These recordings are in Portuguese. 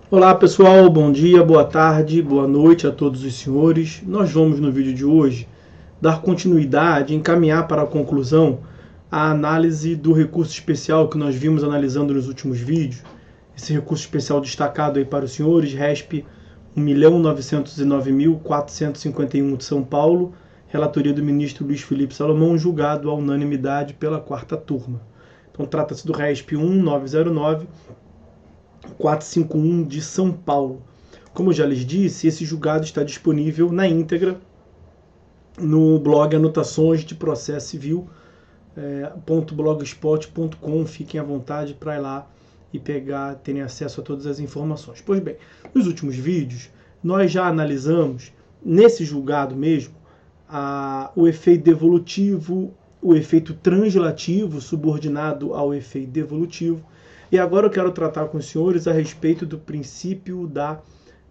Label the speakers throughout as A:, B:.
A: Olá pessoal, bom dia, boa tarde, boa noite a todos os senhores. Nós vamos no vídeo de hoje dar continuidade, encaminhar para a conclusão a análise do recurso especial que nós vimos analisando nos últimos vídeos. Esse recurso especial destacado aí para os senhores, RESP 1.909.451 de São Paulo, relatoria do ministro Luiz Felipe Salomão, julgado à unanimidade pela quarta turma. Então trata-se do RESP 1.909.451 de São Paulo. Como eu já lhes disse, esse julgado está disponível na íntegra no blog Anotações de Processo Civil, .blogspot.com. Fiquem à vontade para ir lá e terem acesso a todas as informações. Pois bem, nos últimos vídeos, nós já analisamos, nesse julgado mesmo, o efeito devolutivo, o efeito translativo subordinado ao efeito devolutivo. E agora eu quero tratar com os senhores a respeito do princípio da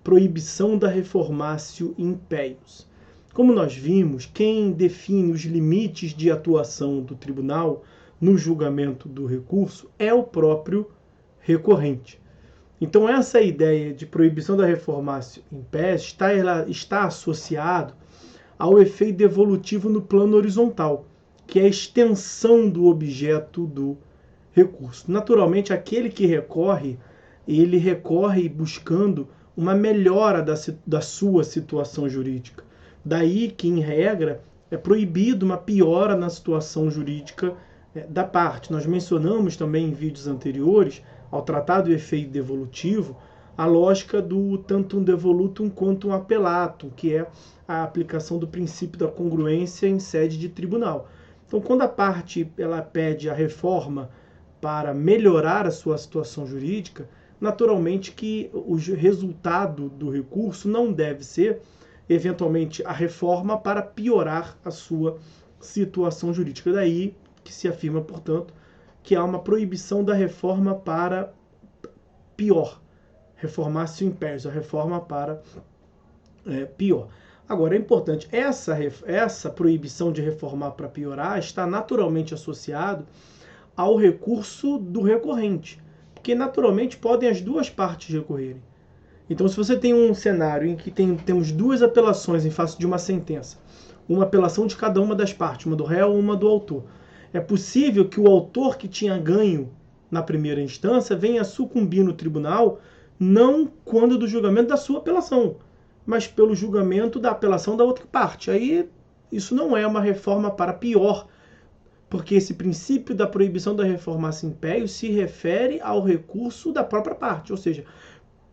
A: proibição da reformatio impeius. Como nós vimos, quem define os limites de atuação do tribunal no julgamento do recurso é o próprio recorrente. Então essa ideia de proibição da reformatio impeius está associado ao efeito devolutivo no plano horizontal, que é a extensão do objeto do recurso. Naturalmente, aquele que recorre, ele recorre buscando uma melhora da sua situação jurídica. Daí que, em regra, é proibido uma piora na situação jurídica da parte. Nós mencionamos também em vídeos anteriores, ao tratar do efeito devolutivo, a lógica do tantum devolutum quantum appellatum, que é a aplicação do princípio da congruência em sede de tribunal. Então, quando a parte ela pede a reforma para melhorar a sua situação jurídica, naturalmente que o resultado do recurso não deve ser, eventualmente, a reforma para piorar a sua situação jurídica. Daí que se afirma, portanto, que há uma proibição da reforma para pior. Reformatio impeius, a reforma para pior. Agora, é importante, essa proibição de reformar para piorar está naturalmente associado ao recurso do recorrente, porque naturalmente podem as duas partes recorrerem. Então, se você tem um cenário em que temos duas apelações em face de uma sentença, uma apelação de cada uma das partes, uma do réu ou uma do autor, é possível que o autor que tinha ganho na primeira instância venha a sucumbir no tribunal, não quando do julgamento da sua apelação, mas pelo julgamento da apelação da outra parte. Aí, isso não é uma reforma para pior, porque esse princípio da proibição da reformatio impeius se refere ao recurso da própria parte, ou seja,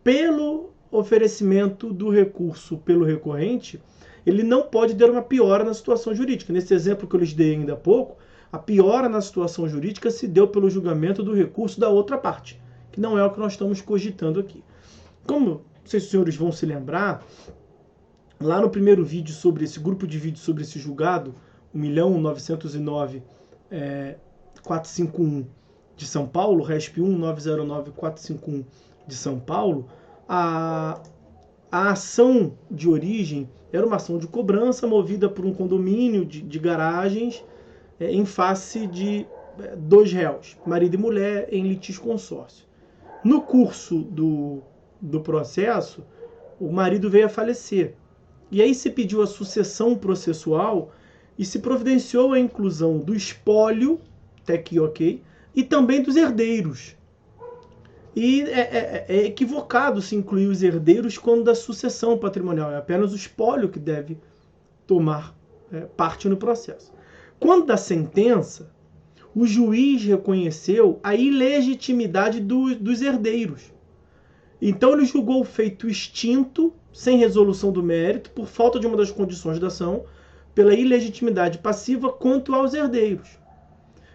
A: pelo oferecimento do recurso pelo recorrente, ele não pode ter uma piora na situação jurídica. Nesse exemplo que eu lhes dei ainda há pouco, a piora na situação jurídica se deu pelo julgamento do recurso da outra parte, que não é o que nós estamos cogitando aqui. Como, não sei se os senhores vão se lembrar, lá no primeiro vídeo sobre esse grupo de vídeos sobre esse julgado, 1.909.451 de São Paulo, RESP 1.909.451 de São Paulo, a ação de origem era uma ação de cobrança movida por um condomínio de garagens em face de dois réus, marido e mulher, em litígio consórcio. No curso do processo, o marido veio a falecer. E aí se pediu a sucessão processual e se providenciou a inclusão do espólio, até aqui ok, e também dos herdeiros. E é equivocado se incluir os herdeiros quando da sucessão patrimonial. É apenas o espólio que deve tomar parte no processo. Quando da sentença, o juiz reconheceu a ilegitimidade dos herdeiros. Então ele julgou o feito extinto, sem resolução do mérito, por falta de uma das condições da ação, pela ilegitimidade passiva quanto aos herdeiros.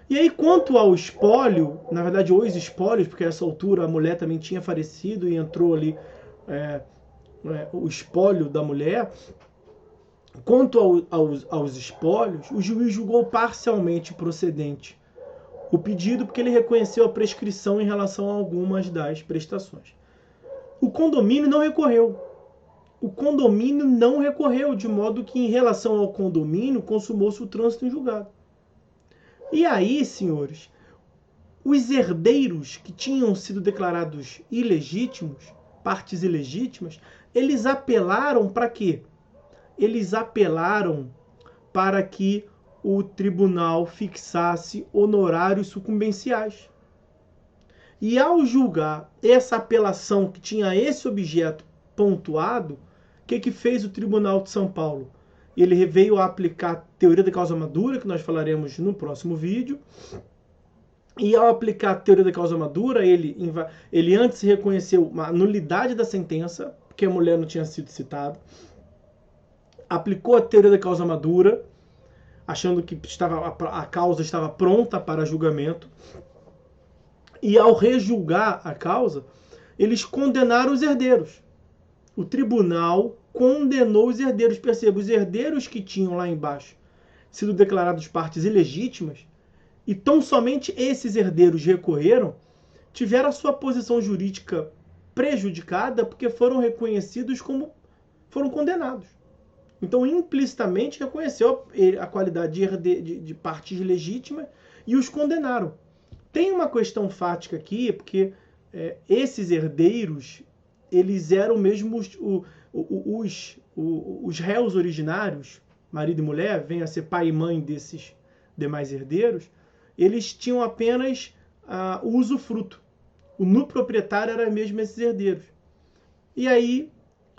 A: E aí, quanto ao espólio, na verdade, os espólios, porque a essa altura a mulher também tinha falecido e entrou ali o espólio da mulher, quanto aos espólios, o juiz julgou parcialmente procedente o pedido, porque ele reconheceu a prescrição em relação a algumas das prestações. O condomínio não recorreu. O condomínio não recorreu, de modo que, em relação ao condomínio, consumou-se o trânsito em julgado. E aí, senhores, os herdeiros que tinham sido declarados ilegítimos partes ilegítimas, eles apelaram para quê? Eles apelaram para que o tribunal fixasse honorários sucumbenciais. E ao julgar essa apelação que tinha esse objeto pontuado, o que fez o Tribunal de São Paulo? Ele veio a aplicar a teoria da causa madura, que nós falaremos no próximo vídeo. E ao aplicar a teoria da causa madura, ele antes reconheceu uma nulidade da sentença, porque a mulher não tinha sido citada. Aplicou a teoria da causa madura, achando que a causa estava pronta para julgamento. E ao rejulgar a causa, eles condenaram os herdeiros. O tribunal condenou os herdeiros. Perceba, os herdeiros que tinham lá embaixo sido declarados partes ilegítimas, e tão somente esses herdeiros recorreram, tiveram a sua posição jurídica prejudicada porque foram reconhecidos como foram condenados. Então, implicitamente, reconheceu a qualidade de partes legítimas e os condenaram. Tem uma questão fática aqui, porque esses herdeiros, eles eram mesmo os réus originários, marido e mulher, vem a ser pai e mãe desses demais herdeiros, eles tinham apenas o usufruto. O no proprietário era mesmo esses herdeiros. E aí,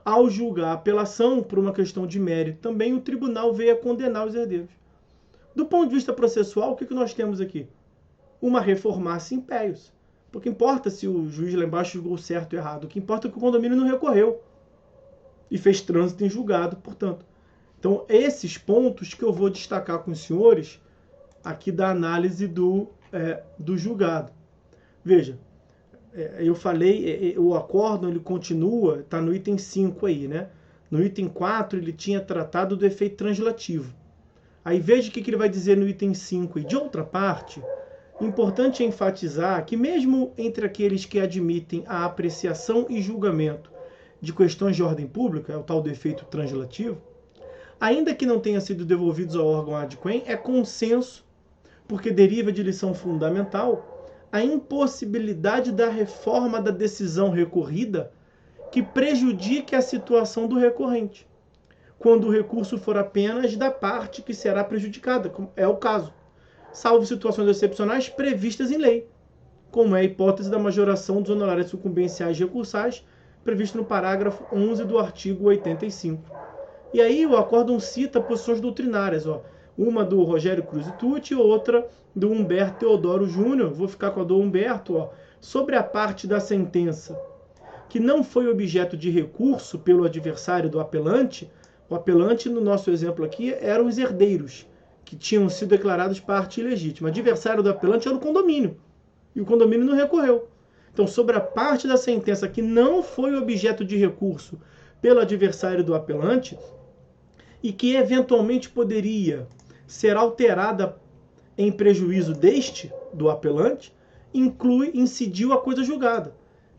A: ao julgar a apelação por uma questão de mérito, também o tribunal veio a condenar os herdeiros. Do ponto de vista processual, o que nós temos aqui? Uma reformácia impéius. Porque importa se o juiz lá embaixo julgou certo ou errado. O que importa é que o condomínio não recorreu e fez trânsito em julgado, portanto. Então, esses pontos que eu vou destacar com os senhores aqui da análise do julgado. Veja, eu falei, o acórdão ele continua, está no item 5 aí, né? No item 4 ele tinha tratado do efeito translativo. Aí veja o que ele vai dizer no item 5 aí. De outra parte, importante é enfatizar que mesmo entre aqueles que admitem a apreciação e julgamento de questões de ordem pública, é o tal do efeito translativo, ainda que não tenha sido devolvidos ao órgão ad quem, é consenso, porque deriva de lição fundamental, a impossibilidade da reforma da decisão recorrida que prejudique a situação do recorrente, quando o recurso for apenas da parte que será prejudicada, como é o caso, salvo situações excepcionais previstas em lei, como é a hipótese da majoração dos honorários sucumbenciais recursais, previsto no parágrafo 11 do artigo 85. E aí o acórdão cita posições doutrinárias, uma do Rogério Cruz e Tucci e outra do Humberto Teodoro Júnior, vou ficar com a do Humberto, sobre a parte da sentença que não foi objeto de recurso pelo adversário do apelante. O apelante, no nosso exemplo aqui, eram os herdeiros, que tinham sido declarados parte ilegítima. O adversário do apelante era o condomínio, e o condomínio não recorreu. Então, sobre a parte da sentença que não foi objeto de recurso pelo adversário do apelante, e que eventualmente poderia ser alterada em prejuízo do apelante, incidiu a coisa julgada,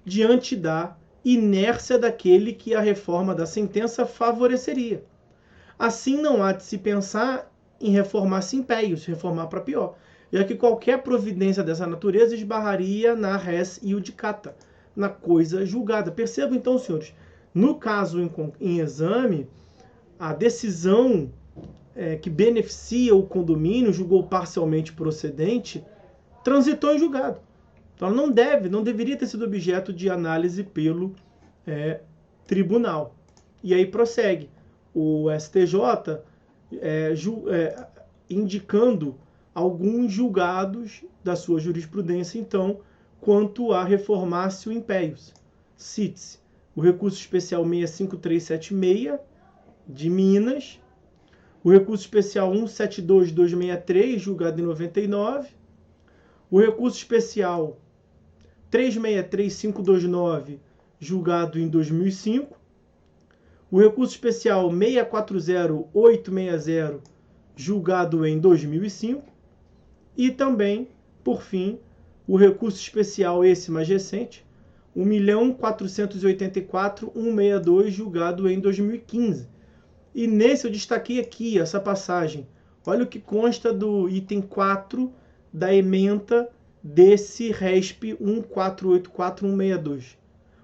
A: diante da inércia daquele que a reforma da sentença favoreceria. Assim, não há de se pensar em reformar-se impéius, reformar para pior, já que qualquer providência dessa natureza esbarraria na res iudicata, na coisa julgada. Percebam então, senhores, no caso em exame, a decisão que beneficia o condomínio, julgou parcialmente procedente, transitou em julgado. Então ela não deveria ter sido objeto de análise pelo tribunal. E aí prossegue o STJ indicando alguns julgados da sua jurisprudência, então, quanto a reformácio impéius. Cite-se o recurso especial 65376 de Minas, o recurso especial 172263, julgado em 99, o recurso especial 363529, julgado em 2005, o recurso especial 640860, julgado em 2005, e também, por fim, o recurso especial, esse mais recente, 1.484.162, julgado em 2015. E nesse eu destaquei aqui essa passagem. Olha o que consta do item 4 da ementa desse RESP 1484162.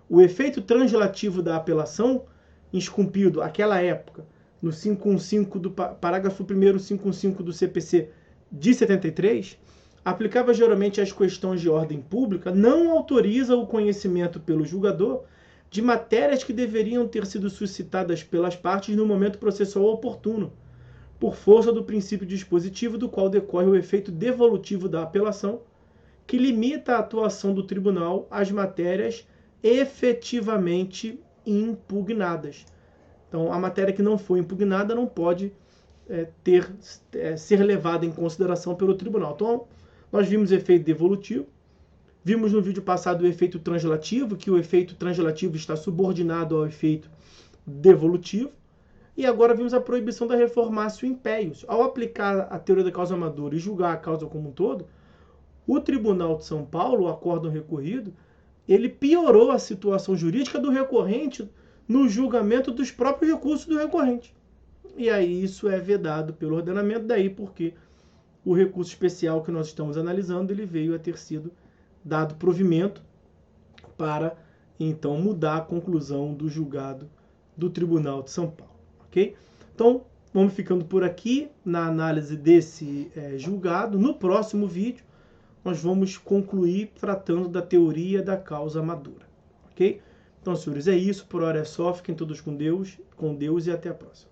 A: o efeito translativo da apelação, esculpido àquela época, no 515 do parágrafo 1º 515 do CPC de 73, aplicava geralmente às questões de ordem pública, não autoriza o conhecimento pelo julgador de matérias que deveriam ter sido suscitadas pelas partes no momento processual oportuno, por força do princípio dispositivo do qual decorre o efeito devolutivo da apelação, que limita a atuação do tribunal às matérias efetivamente impugnadas. Então, a matéria que não foi impugnada não pode ser levada em consideração pelo tribunal. Então, nós vimos efeito devolutivo, vimos no vídeo passado o efeito translativo, que o efeito translativo está subordinado ao efeito devolutivo, e agora vimos a proibição da reformatio impeius. Ao aplicar a teoria da causa madura e julgar a causa como um todo, o Tribunal de São Paulo, o acórdão recorrido, ele piorou a situação jurídica do recorrente no julgamento dos próprios recursos do recorrente. E aí isso é vedado pelo ordenamento, daí porque o recurso especial que nós estamos analisando, ele veio a ter sido dado provimento para, então, mudar a conclusão do julgado do Tribunal de São Paulo. Ok? Então, vamos ficando por aqui na análise desse julgado. No próximo vídeo, nós vamos concluir tratando da teoria da causa madura. Ok? Então, senhores, é isso. Por hora é só. Fiquem todos com Deus e até a próxima.